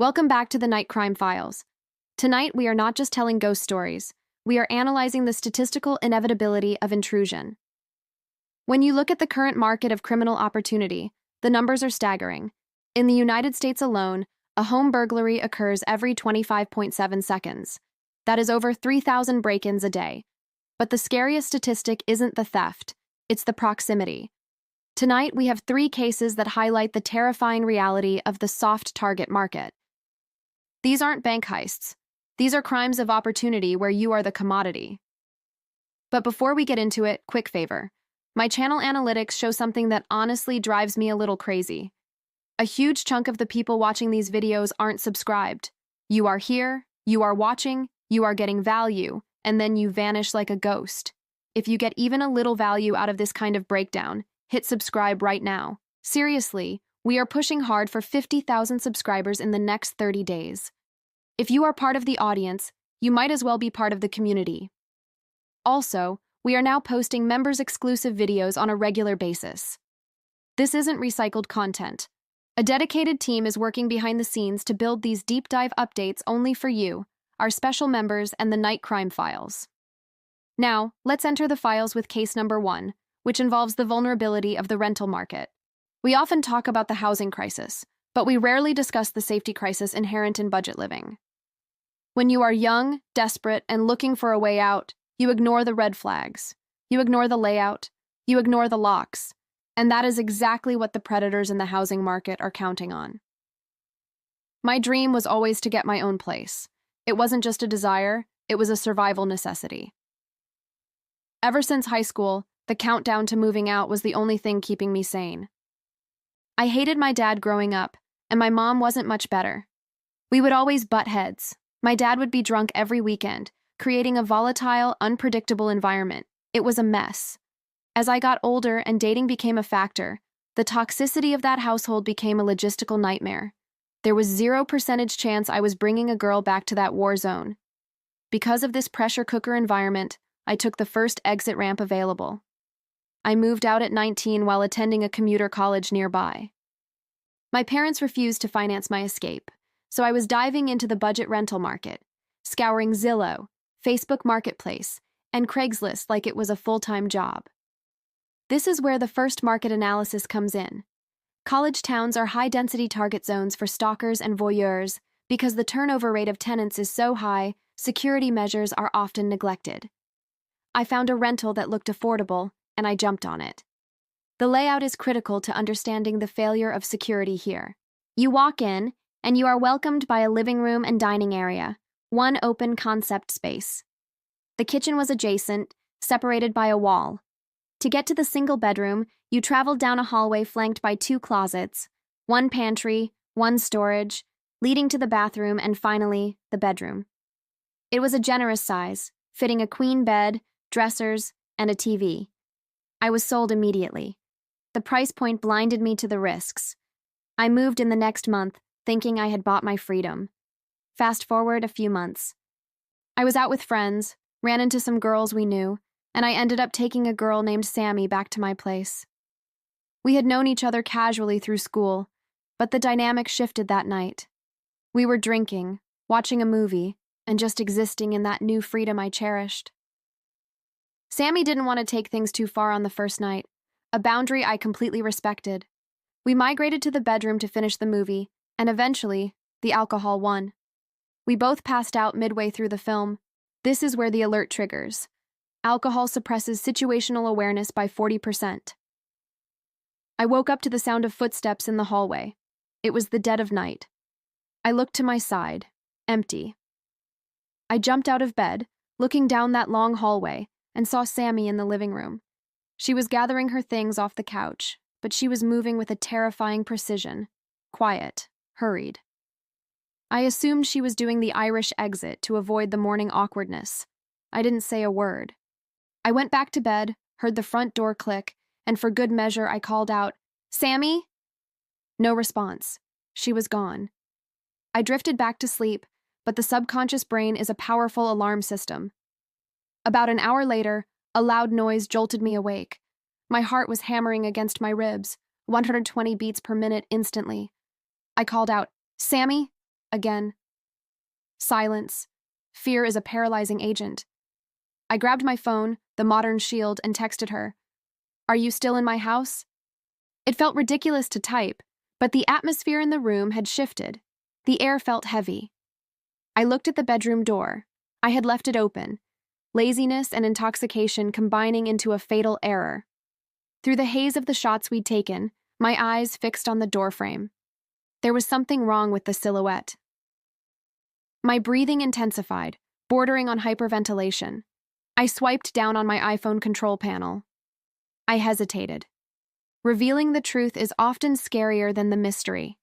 Welcome back to the Night Crime Files. Tonight, we are not just telling ghost stories, we are analyzing the statistical inevitability of intrusion. When you look at the current market of criminal opportunity, the numbers are staggering. In the United States alone, a home burglary occurs every 25.7 seconds. That is over 3,000 break-ins a day. But the scariest statistic isn't the theft, it's the proximity. Tonight, we have 3 cases that highlight the terrifying reality of the soft target market. These aren't bank heists. These are crimes of opportunity where you are the commodity. But before we get into it, quick favor. My channel analytics show something that honestly drives me a little crazy. A huge chunk of the people watching these videos aren't subscribed. You are here, you are watching, you are getting value, and then you vanish like a ghost. If you get even a little value out of this kind of breakdown, hit subscribe right now. Seriously, we are pushing hard for 50,000 subscribers in the next 30 days. If you are part of the audience, you might as well be part of the community. Also, we are now posting members-exclusive videos on a regular basis. This isn't recycled content. A dedicated team is working behind the scenes to build these deep dive updates only for you, our special members, and the Night Crime Files. Now, let's enter the files with case number 1, which involves the vulnerability of the rental market. We often talk about the housing crisis, but we rarely discuss the safety crisis inherent in budget living. When you are young, desperate, and looking for a way out, you ignore the red flags. You ignore the layout. You ignore the locks. And that is exactly what the predators in the housing market are counting on. My dream was always to get my own place. It wasn't just a desire, it was a survival necessity. Ever since high school, the countdown to moving out was the only thing keeping me sane. I hated my dad growing up, and my mom wasn't much better. We would always butt heads. My dad would be drunk every weekend, creating a volatile, unpredictable environment. It was a mess. As I got older and dating became a factor, the toxicity of that household became a logistical nightmare. There was 0% chance I was bringing a girl back to that war zone. Because of this pressure cooker environment, I took the first exit ramp available. I moved out at 19 while attending a commuter college nearby. My parents refused to finance my escape, so I was diving into the budget rental market, scouring Zillow, Facebook Marketplace, and Craigslist like it was a full-time job. This is where the first market analysis comes in. College towns are high-density target zones for stalkers and voyeurs because the turnover rate of tenants is so high, security measures are often neglected. I found a rental that looked affordable, and I jumped on it. The layout is critical to understanding the failure of security here. You walk in, and you are welcomed by a living room and dining area, one open concept space. The kitchen was adjacent, separated by a wall. To get to the single bedroom, you traveled down a hallway flanked by 2 closets, one pantry, one storage, leading to the bathroom and finally, the bedroom. It was a generous size, fitting a queen bed, dressers, and a TV. I was sold immediately. The price point blinded me to the risks. I moved in the next month, thinking I had bought my freedom. Fast forward a few months. I was out with friends, ran into some girls we knew, and I ended up taking a girl named Sammy back to my place. We had known each other casually through school, but the dynamic shifted that night. We were drinking, watching a movie, and just existing in that new freedom I cherished. Sammy didn't want to take things too far on the first night, a boundary I completely respected. We migrated to the bedroom to finish the movie, and eventually, the alcohol won. We both passed out midway through the film. This is where the alert triggers. Alcohol suppresses situational awareness by 40%. I woke up to the sound of footsteps in the hallway. It was the dead of night. I looked to my side, empty. I jumped out of bed, looking down that long hallway, and saw Sammy in the living room. She was gathering her things off the couch, but she was moving with a terrifying precision, quiet, hurried. I assumed she was doing the Irish exit to avoid the morning awkwardness. I didn't say a word. I went back to bed, heard the front door click, and for good measure I called out, "Sammy?" No response. She was gone. I drifted back to sleep, but the subconscious brain is a powerful alarm system. About an hour later, a loud noise jolted me awake. My heart was hammering against my ribs, 120 beats per minute instantly. I called out, "Sammy?" Again. Silence. Fear is a paralyzing agent. I grabbed my phone, the modern shield, and texted her, "Are you still in my house?" It felt ridiculous to type, but the atmosphere in the room had shifted. The air felt heavy. I looked at the bedroom door. I had left it open, laziness and intoxication combining into a fatal error. Through the haze of the shots we'd taken, my eyes fixed on the doorframe. There was something wrong with the silhouette. My breathing intensified, bordering on hyperventilation. I swiped down on my iPhone control panel. I hesitated. Revealing the truth is often scarier than the mystery.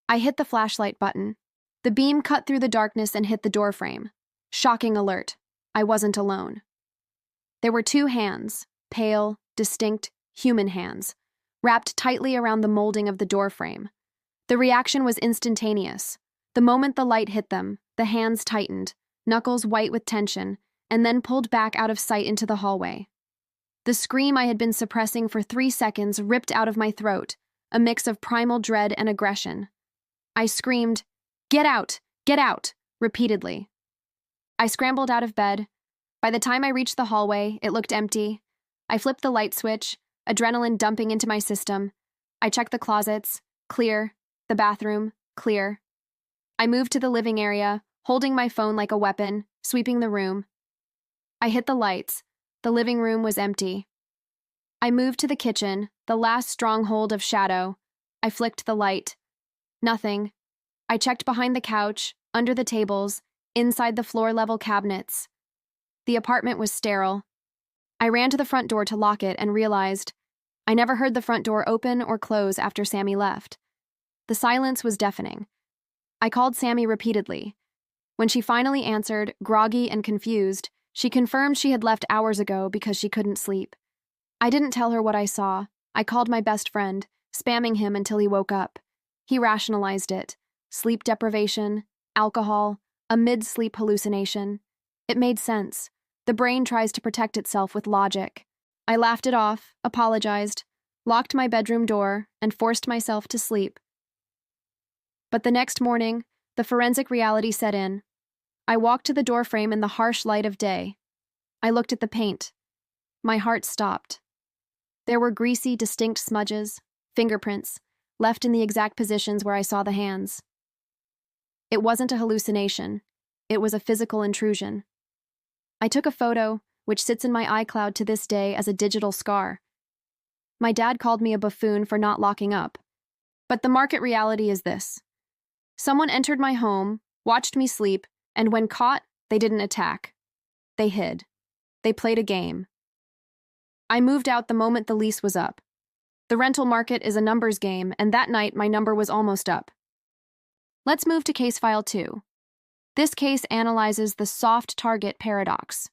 I hit the flashlight button. The beam cut through the darkness and hit the doorframe. Shocking alert. I wasn't alone. There were two hands, pale, distinct, human hands, wrapped tightly around the molding of the doorframe. The reaction was instantaneous. The moment the light hit them, the hands tightened, knuckles white with tension, and then pulled back out of sight into the hallway. The scream I had been suppressing for 3 seconds ripped out of my throat, a mix of primal dread and aggression. I screamed, "Get out! Get out!" repeatedly. I scrambled out of bed. By the time I reached the hallway, it looked empty. I flipped the light switch, adrenaline dumping into my system. I checked the closets, clear. The bathroom, clear. I moved to the living area, holding my phone like a weapon, sweeping the room. I hit the lights. The living room was empty. I moved to the kitchen, the last stronghold of shadow. I flicked the light. Nothing. I checked behind the couch, under the tables, inside the floor-level cabinets. The apartment was sterile. I ran to the front door to lock it and realized I never heard the front door open or close after Sammy left. The silence was deafening. I called Sammy repeatedly. When she finally answered, groggy and confused, she confirmed she had left hours ago because she couldn't sleep. I didn't tell her what I saw. I called my best friend, spamming him until he woke up. He rationalized it. Sleep deprivation, alcohol, a mid-sleep hallucination. It made sense. The brain tries to protect itself with logic. I laughed it off, apologized, locked my bedroom door, and forced myself to sleep. But the next morning, the forensic reality set in. I walked to the doorframe in the harsh light of day. I looked at the paint. My heart stopped. There were greasy, distinct smudges, fingerprints, left in the exact positions where I saw the hands. It wasn't a hallucination. It was a physical intrusion. I took a photo, which sits in my iCloud to this day as a digital scar. My dad called me a buffoon for not locking up. But the market reality is this. Someone entered my home, watched me sleep, and when caught, they didn't attack. They hid. They played a game. I moved out the moment the lease was up. The rental market is a numbers game, and that night my number was almost up. Let's move to case file 2. This case analyzes the soft target paradox.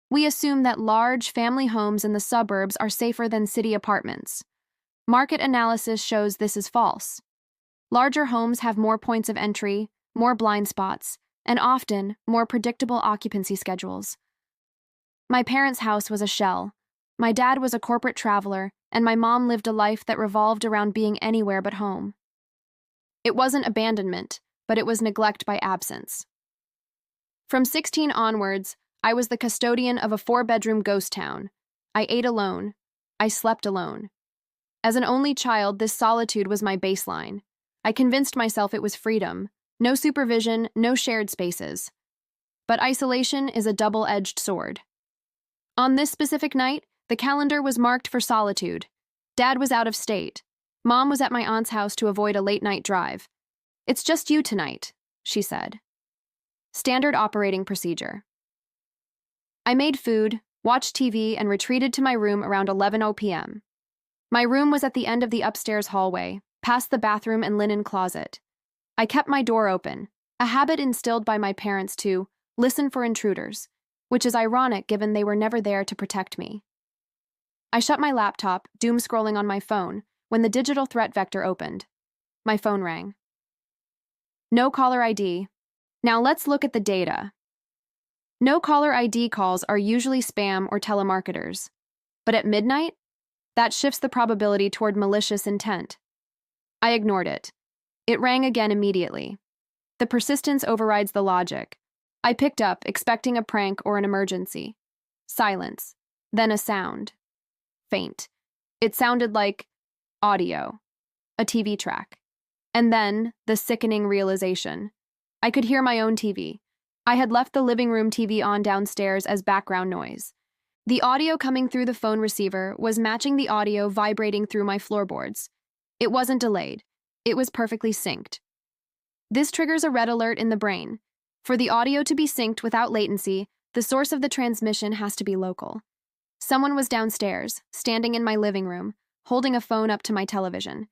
We assume that large family homes in the suburbs are safer than city apartments. Market analysis shows this is false. Larger homes have more points of entry, more blind spots, and often more predictable occupancy schedules. My parents' house was a shell. My dad was a corporate traveler, and my mom lived a life that revolved around being anywhere but home. It wasn't abandonment, but it was neglect by absence. From 16 onwards, I was the custodian of a 4-bedroom ghost town. I ate alone. I slept alone. As an only child, this solitude was my baseline. I convinced myself it was freedom. No supervision, no shared spaces. But isolation is a double-edged sword. On this specific night, the calendar was marked for solitude. Dad was out of state. Mom was at my aunt's house to avoid a late-night drive. "It's just you tonight," she said. Standard operating procedure. I made food, watched TV, and retreated to my room around 11 p.m. My room was at the end of the upstairs hallway, past the bathroom and linen closet. I kept my door open, a habit instilled by my parents to listen for intruders, which is ironic given they were never there to protect me. I shut my laptop, doom-scrolling on my phone, when the digital threat vector opened. My phone rang. No caller ID. Now let's look at the data. No caller ID calls are usually spam or telemarketers. But at midnight, that shifts the probability toward malicious intent. I ignored it. It rang again immediately. The persistence overrides the logic. I picked up, expecting a prank or an emergency. Silence. Then a sound. Faint. It sounded like audio. A TV track. And then the sickening realization. I could hear my own TV. I had left the living room TV on downstairs as background noise. The audio coming through the phone receiver was matching the audio vibrating through my floorboards. It wasn't delayed. It was perfectly synced. This triggers a red alert in the brain. For the audio to be synced without latency, the source of the transmission has to be local. Someone was downstairs, standing in my living room, holding a phone up to my television.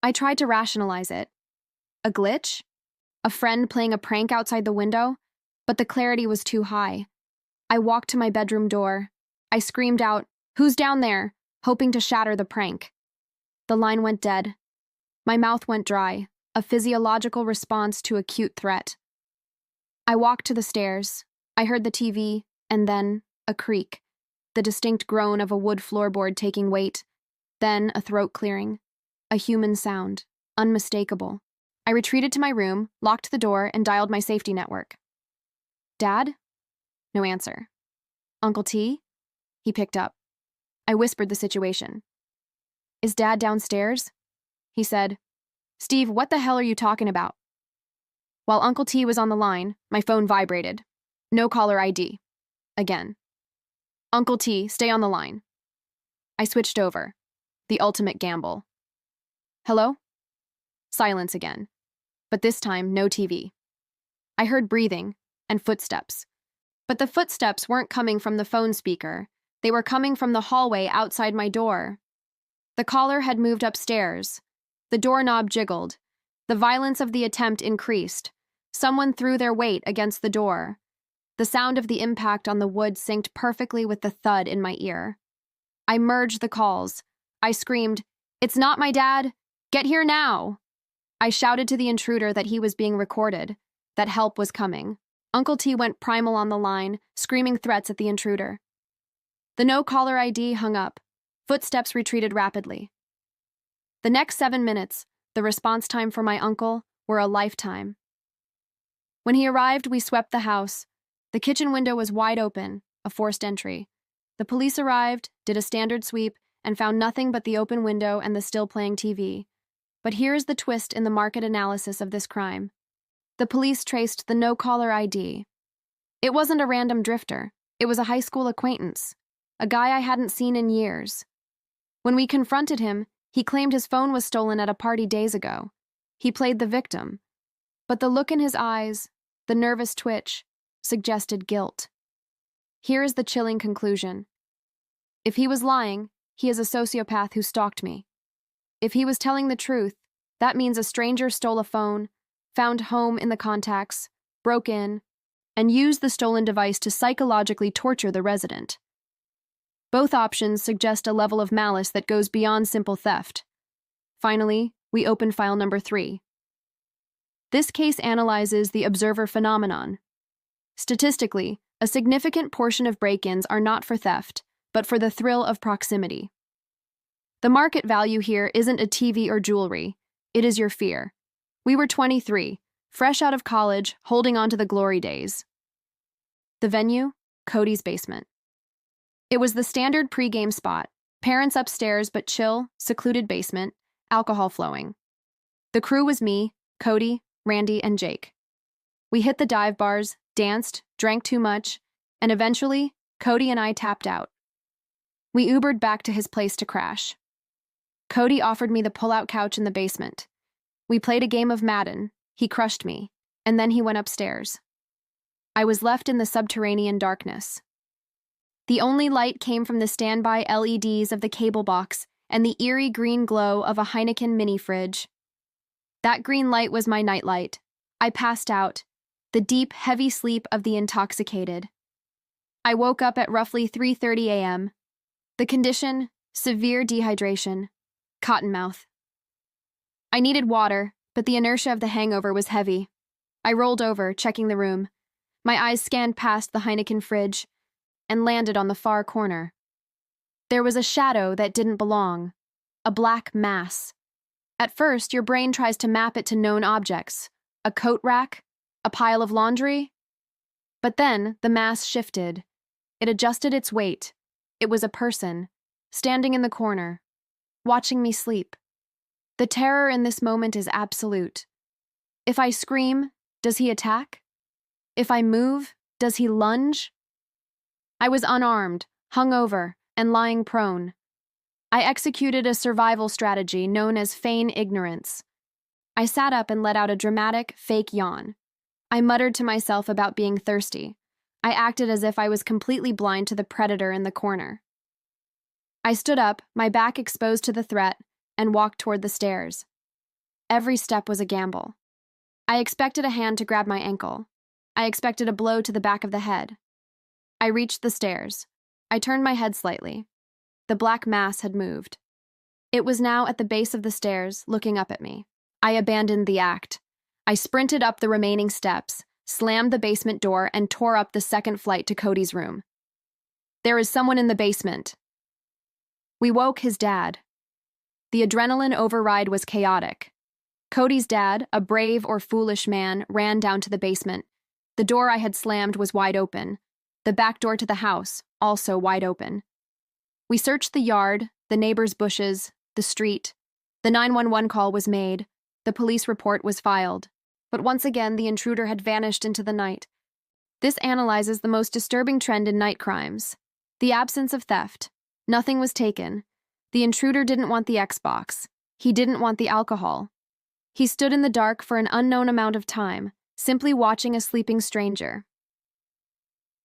I tried to rationalize it. A glitch? A friend playing a prank outside the window? But the clarity was too high. I walked to my bedroom door. I screamed out, "Who's down there?" hoping to shatter the prank. The line went dead. My mouth went dry, a physiological response to acute threat. I walked to the stairs. I heard the TV, and then a creak, the distinct groan of a wood floorboard taking weight, then a throat clearing, a human sound, unmistakable. I retreated to my room, locked the door, and dialed my safety network. "Dad?" No answer. "Uncle T?" He picked up. I whispered the situation. "Is Dad downstairs?" He said, "Steve, what the hell are you talking about?" While Uncle T was on the line, my phone vibrated. No caller ID. Again. "Uncle T, stay on the line." I switched over. The ultimate gamble. "Hello?" Silence again. But this time, no TV. I heard breathing and footsteps. But the footsteps weren't coming from the phone speaker. They were coming from the hallway outside my door. The caller had moved upstairs. The doorknob jiggled. The violence of the attempt increased. Someone threw their weight against the door. The sound of the impact on the wood synced perfectly with the thud in my ear. I merged the calls. I screamed, "It's not my dad! Get here now!" I shouted to the intruder that he was being recorded, that help was coming. Uncle T went primal on the line, screaming threats at the intruder. The no caller ID hung up. Footsteps retreated rapidly. The next 7 minutes, the response time for my uncle, were a lifetime. When he arrived, we swept the house. The kitchen window was wide open, a forced entry. The police arrived, did a standard sweep, and found nothing but the open window and the still-playing TV. But here is the twist in the market analysis of this crime. The police traced the no-caller ID. It wasn't a random drifter. It was a high school acquaintance, a guy I hadn't seen in years. When we confronted him, he claimed his phone was stolen at a party days ago. He played the victim. But the look in his eyes, the nervous twitch, suggested guilt. Here is the chilling conclusion. If he was lying, he is a sociopath who stalked me. If he was telling the truth, that means a stranger stole a phone, found home in the contacts, broke in, and used the stolen device to psychologically torture the resident. Both options suggest a level of malice that goes beyond simple theft. Finally, we open file number 3. This case analyzes the observer phenomenon. Statistically, a significant portion of break-ins are not for theft, but for the thrill of proximity. The market value here isn't a TV or jewelry, it is your fear. We were 23, fresh out of college, holding on to the glory days. The venue? Cody's basement. It was the standard pre-game spot, parents upstairs but chill, secluded basement, alcohol flowing. The crew was me, Cody, Randy, and Jake. We hit the dive bars, danced, drank too much, and eventually, Cody and I tapped out. We Ubered back to his place to crash. Cody offered me the pull-out couch in the basement. We played a game of Madden, he crushed me, and then he went upstairs. I was left in the subterranean darkness. The only light came from the standby LEDs of the cable box and the eerie green glow of a Heineken mini fridge. That green light was my nightlight. I passed out, the deep, heavy sleep of the intoxicated. I woke up at roughly 3:30 a.m. The condition, severe dehydration, cottonmouth. I needed water, but the inertia of the hangover was heavy. I rolled over, checking the room. My eyes scanned past the Heineken fridge and landed on the far corner. There was a shadow that didn't belong, a black mass. At first, your brain tries to map it to known objects, A coat rack? A pile of laundry? But then the mass shifted. It adjusted its weight. It was a person, standing in the corner, watching me sleep. The terror in this moment is absolute. If I scream, does he attack? If I move, does he lunge? I was unarmed, hungover, and lying prone. I executed a survival strategy known as feign ignorance. I sat up and let out a dramatic, fake yawn. I muttered to myself about being thirsty. I acted as if I was completely blind to the predator in the corner. I stood up, my back exposed to the threat, and walked toward the stairs. Every step was a gamble. I expected a hand to grab my ankle. I expected a blow to the back of the head. I reached the stairs. I turned my head slightly. The black mass had moved. It was now at the base of the stairs, looking up at me. I abandoned the act. I sprinted up the remaining steps, slammed the basement door, and tore up the second flight to Cody's room. There is someone in the basement. We woke his dad. The adrenaline override was chaotic. Cody's dad, a brave or foolish man, ran down to the basement. The door I had slammed was wide open. The back door to the house, also wide open. We searched the yard, the neighbors' bushes, the street. The 911 call was made. The police report was filed. But once again, the intruder had vanished into the night. This analyzes the most disturbing trend in night crimes: the absence of theft. Nothing was taken. The intruder didn't want the Xbox. He didn't want the alcohol. He stood in the dark for an unknown amount of time, simply watching a sleeping stranger.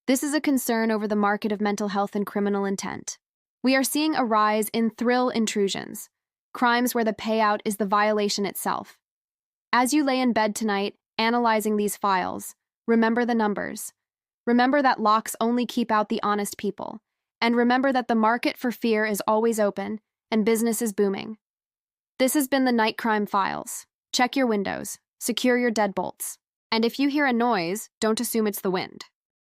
This is a concern over the market of mental health and criminal intent. We are seeing a rise in thrill intrusions, crimes where the payout is the violation itself. As you lay in bed tonight, analyzing these files, remember the numbers. Remember that locks only keep out the honest people. And remember that the market for fear is always open and business is booming. This has been the Night Crime Files. Check your windows, secure your deadbolts, and if you hear a noise, don't assume it's the wind.